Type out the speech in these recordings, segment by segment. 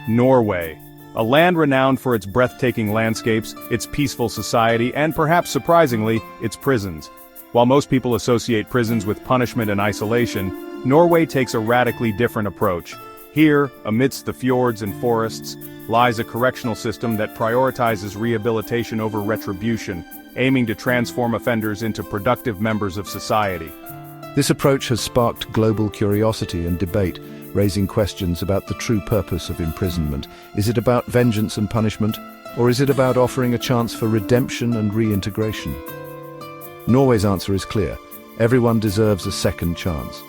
Norway, a land renowned for its breathtaking landscapes, its peaceful society, and perhaps surprisingly, its prisons. While most people associate prisons with punishment and isolation, Norway takes a radically different approach. Here, amidst the fjords and forests, lies a correctional system that prioritizes rehabilitation over retribution, aiming to transform offenders into productive members of society. This approach has sparked global curiosity and debate, raising questions about the true purpose of imprisonment. Is it about vengeance and punishment, or is it about offering a chance for redemption and reintegration? Norway's answer is clear. Everyone deserves a second chance.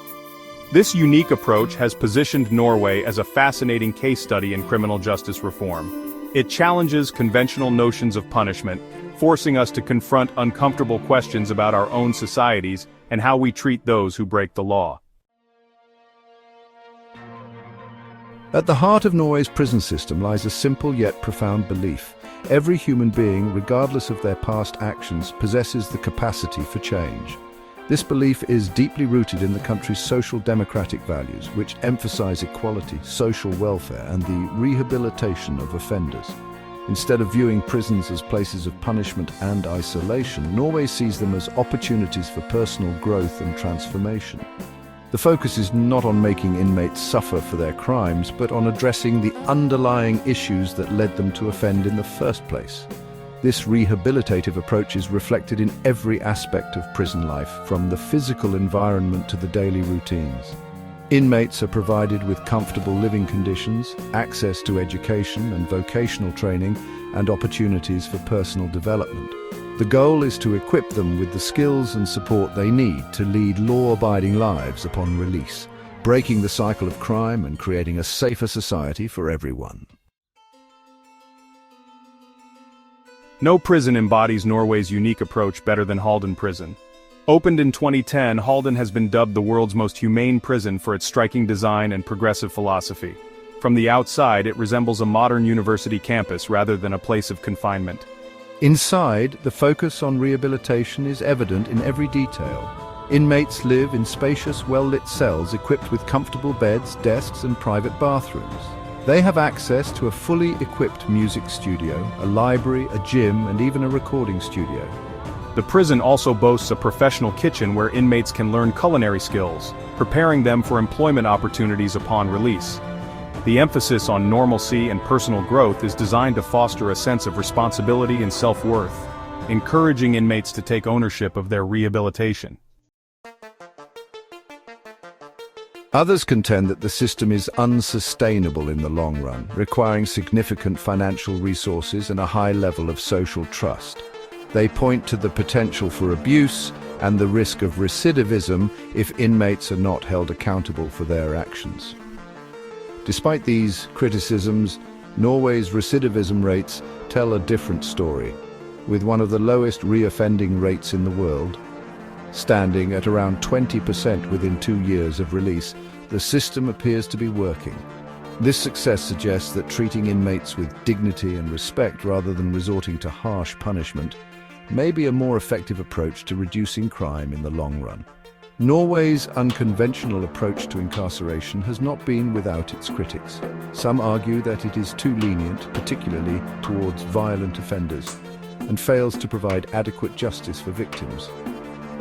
This unique approach has positioned Norway as a fascinating case study in criminal justice reform. It challenges conventional notions of punishment, forcing us to confront uncomfortable questions about our own societies and how we treat those who break the law. At the heart of Norway's prison system lies a simple yet profound belief. Every human being, regardless of their past actions, possesses the capacity for change. This belief is deeply rooted in the country's social democratic values, which emphasize equality, social welfare, and the rehabilitation of offenders. Instead of viewing prisons as places of punishment and isolation, Norway sees them as opportunities for personal growth and transformation. The focus is not on making inmates suffer for their crimes, but on addressing the underlying issues that led them to offend in the first place. This rehabilitative approach is reflected in every aspect of prison life, from the physical environment to the daily routines. Inmates are provided with comfortable living conditions, access to education and vocational training, and opportunities for personal development. The goal is to equip them with the skills and support they need to lead law-abiding lives upon release, breaking the cycle of crime and creating a safer society for everyone. No prison embodies Norway's unique approach better than Halden Prison. Opened in 2010, Halden has been dubbed the world's most humane prison for its striking design and progressive philosophy. From the outside, it resembles a modern university campus rather than a place of confinement. Inside, the focus on rehabilitation is evident in every detail. Inmates live in spacious, well-lit cells equipped with comfortable beds, desks, and private bathrooms. They have access to a fully equipped music studio, a library, a gym, and even a recording studio. The prison also boasts a professional kitchen where inmates can learn culinary skills, preparing them for employment opportunities upon release. The emphasis on normalcy and personal growth is designed to foster a sense of responsibility and self-worth, encouraging inmates to take ownership of their rehabilitation. Others contend that the system is unsustainable in the long run, requiring significant financial resources and a high level of social trust. They point to the potential for abuse and the risk of recidivism if inmates are not held accountable for their actions. Despite these criticisms, Norway's recidivism rates tell a different story, with one of the lowest reoffending rates in the world. Standing at around 20% within 2 years of release, the system appears to be working. This success suggests that treating inmates with dignity and respect rather than resorting to harsh punishment may be a more effective approach to reducing crime in the long run. Norway's unconventional approach to incarceration has not been without its critics. Some argue that it is too lenient, particularly towards violent offenders, and fails to provide adequate justice for victims.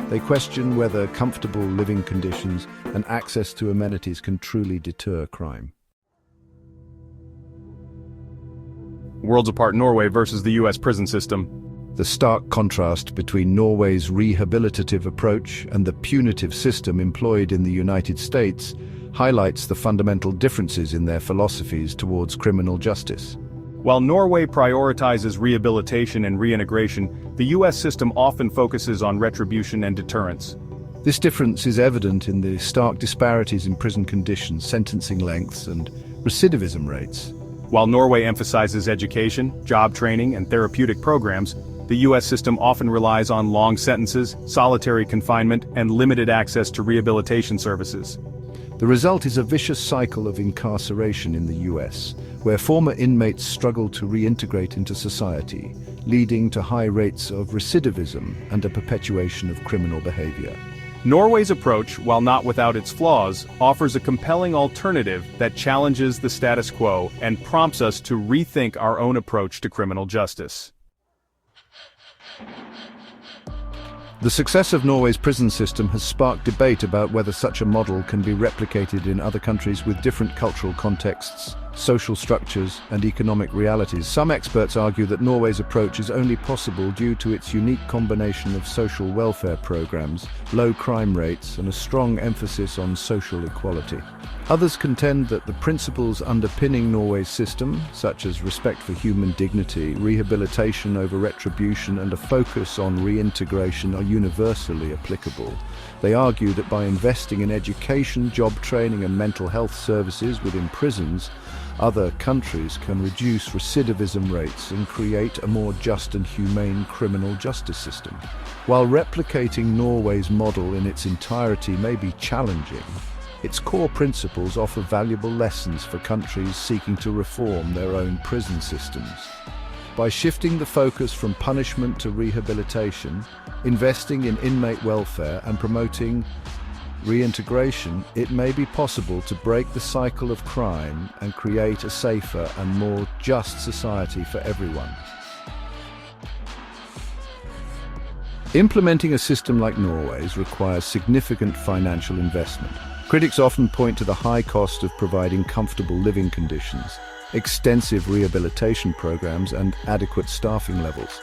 They question whether comfortable living conditions and access to amenities can truly deter crime. Worlds apart: Norway versus the US prison system. The stark contrast between Norway's rehabilitative approach and the punitive system employed in the United States highlights the fundamental differences in their philosophies towards criminal justice. While Norway prioritizes rehabilitation and reintegration, the US system often focuses on retribution and deterrence. This difference is evident in the stark disparities in prison conditions, sentencing lengths, and recidivism rates. While Norway emphasizes education, job training, and therapeutic programs, the US system often relies on long sentences, solitary confinement, and limited access to rehabilitation services. The result is a vicious cycle of incarceration in the US, where former inmates struggle to reintegrate into society, leading to high rates of recidivism and a perpetuation of criminal behavior. Norway's approach, while not without its flaws, offers a compelling alternative that challenges the status quo and prompts us to rethink our own approach to criminal justice. The success of Norway's prison system has sparked debate about whether such a model can be replicated in other countries with different cultural contexts, social structures, and economic realities. Some experts argue that Norway's approach is only possible due to its unique combination of social welfare programs, low crime rates, and a strong emphasis on social equality. Others contend that the principles underpinning Norway's system, such as respect for human dignity, rehabilitation over retribution, and a focus on reintegration, are universally applicable. They argue that by investing in education, job training, and mental health services within prisons, other countries can reduce recidivism rates and create a more just and humane criminal justice system. While replicating Norway's model in its entirety may be challenging, its core principles offer valuable lessons for countries seeking to reform their own prison systems. By shifting the focus from punishment to rehabilitation, investing in inmate welfare, and promoting reintegration, it may be possible to break the cycle of crime and create a safer and more just society for everyone. Implementing a system like Norway's requires significant financial investment. Critics often point to the high cost of providing comfortable living conditions, extensive rehabilitation programs, and adequate staffing levels.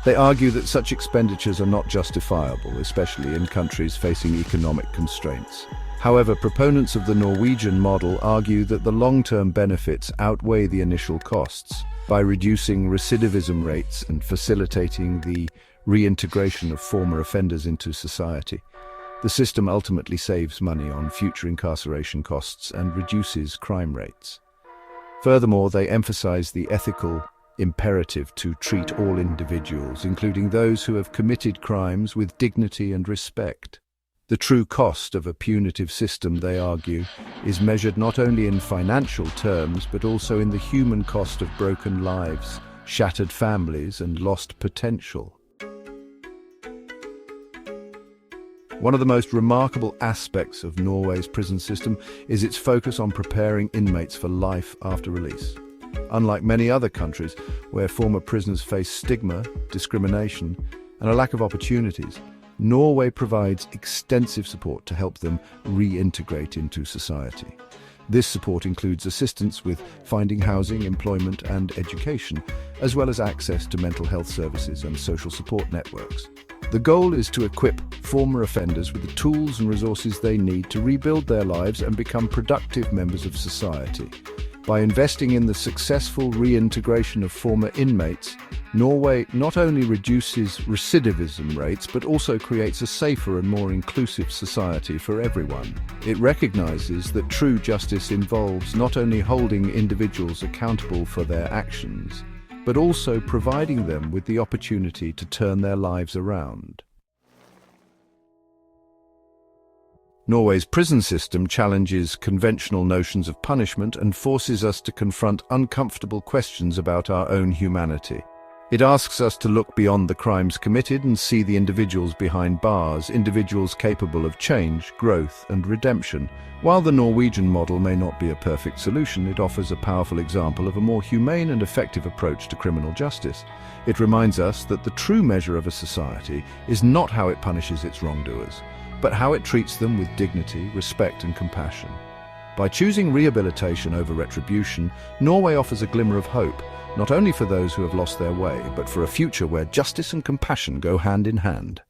They argue that such expenditures are not justifiable, especially in countries facing economic constraints. However, proponents of the Norwegian model argue that the long-term benefits outweigh the initial costs. By reducing recidivism rates and facilitating the reintegration of former offenders into society, the system ultimately saves money on future incarceration costs and reduces crime rates. Furthermore, they emphasize the ethical imperative to treat all individuals, including those who have committed crimes, with dignity and respect. The true cost of a punitive system, they argue, is measured not only in financial terms, but also in the human cost of broken lives, shattered families, and lost potential. One of the most remarkable aspects of Norway's prison system is its focus on preparing inmates for life after release. Unlike many other countries where former prisoners face stigma, discrimination, and a lack of opportunities, Norway provides extensive support to help them reintegrate into society. This support includes assistance with finding housing, employment, and education, as well as access to mental health services and social support networks. The goal is to equip former offenders with the tools and resources they need to rebuild their lives and become productive members of society. By investing in the successful reintegration of former inmates, Norway not only reduces recidivism rates, but also creates a safer and more inclusive society for everyone. It recognizes that true justice involves not only holding individuals accountable for their actions, but also providing them with the opportunity to turn their lives around. Norway's prison system challenges conventional notions of punishment and forces us to confront uncomfortable questions about our own humanity. It asks us to look beyond the crimes committed and see the individuals behind bars, individuals capable of change, growth, and redemption. While the Norwegian model may not be a perfect solution, it offers a powerful example of a more humane and effective approach to criminal justice. It reminds us that the true measure of a society is not how it punishes its wrongdoers, but how it treats them with dignity, respect, and compassion. By choosing rehabilitation over retribution, Norway offers a glimmer of hope, not only for those who have lost their way, but for a future where justice and compassion go hand in hand.